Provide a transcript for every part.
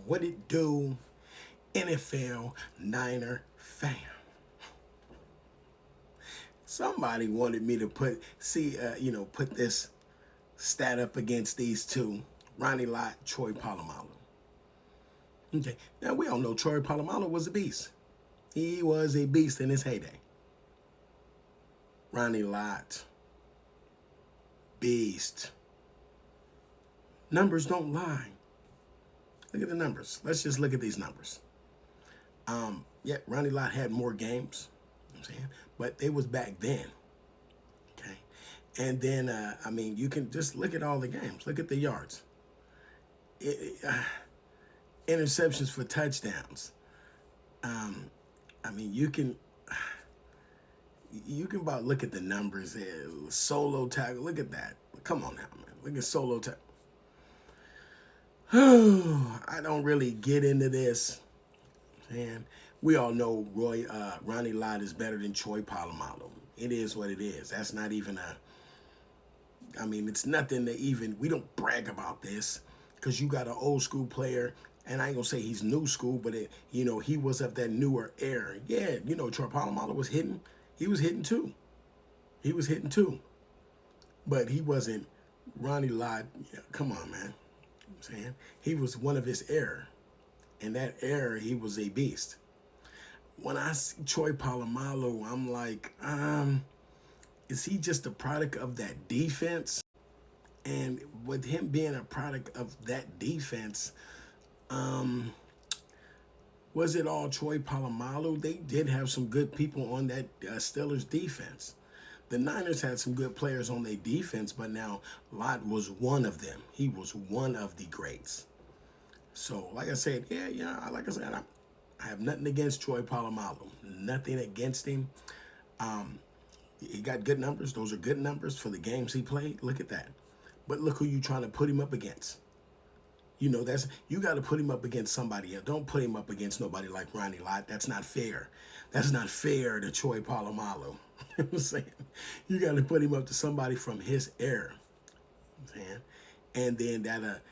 What it do, NFL Niner fam? Somebody wanted me to put this stat up against these two, Ronnie Lott, Troy Polamalu. Okay, now we all know Troy Polamalu was a beast. He was a beast in his heyday. Ronnie Lott, beast. Numbers don't lie. Look at the numbers. Let's just look at these numbers. Yeah, Ronnie Lott had more games, you know what I'm saying, but they was back then. Okay, and then you can just look at all the games. Look at the yards, interceptions for touchdowns. You can about look at the numbers. Solo tackle. Look at that. Come on now, man. Look at solo tackle. I don't really get into this. Man, we all know Ronnie Lott is better than Troy Polamalu. It is what it is. That's not even it's nothing to even, we don't brag about this because you got an old school player, and I ain't gonna say he's new school, but he was of that newer era. Yeah, Troy Polamalu was hitting. He was hitting too. He was hitting too. But he wasn't Ronnie Lott. Yeah, come on, man. I'm saying he was one of his era. In that era, he was a beast. When I see Troy Polamalu, I'm like, is he just a product of that defense? And with him being a product of that defense, was it all Troy Polamalu? They did have some good people on that Steelers defense. The Niners had some good players on their defense, but now Lott was one of them. He was one of the greats. So, like I said, like I said, I have nothing against Troy Polamalu. Nothing against him. He got good numbers. Those are good numbers for the games he played. Look at that. But look who you trying to put him up against. You got to put him up against somebody else. Don't put him up against nobody like Ronnie Lott. That's not fair. That's not fair to Troy Polamalu. You know what I'm saying? You got to put him up to somebody from his era. You know what I'm saying? And then that,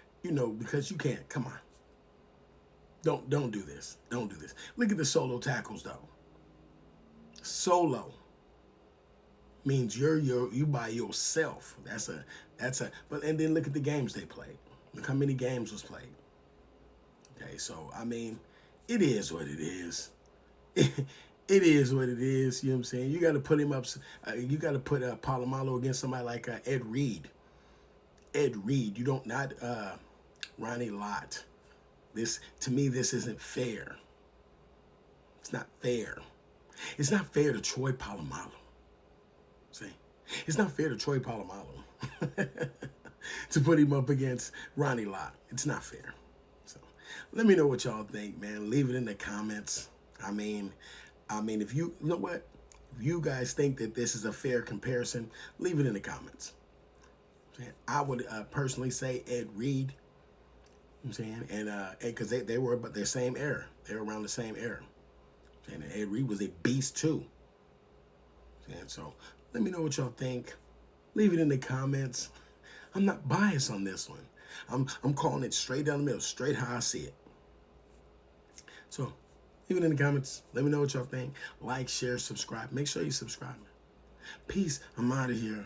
because you can't. Come on. Don't do this. Don't do this. Look at the solo tackles though. Solo means you by yourself. And then look at the games they played. Look how many games was played. Okay, so it is what it is. It is what it is. You know what I'm saying? You got to put him up. You got to put Polamalu against somebody like Ed Reed. Ed Reed. You don't not Ronnie Lott. To me, this isn't fair. It's not fair. It's not fair to Troy Polamalu. See, it's not fair to Troy Polamalu to put him up against Ronnie Lott. It's not fair. So, let me know what y'all think, man. Leave it in the comments. If you know what, if you guys think that this is a fair comparison, leave it in the comments. I would personally say Ed Reed. You know what I'm saying, and because they were about their same era, they were around the same era. And Ed Reed was a beast too. And so let me know what y'all think. Leave it in the comments. I'm not biased on this one. I'm calling it straight down the middle, straight how I see it. So leave it in the comments. Let me know what y'all think. Like, share, subscribe. Make sure you subscribe. Peace. I'm out of here.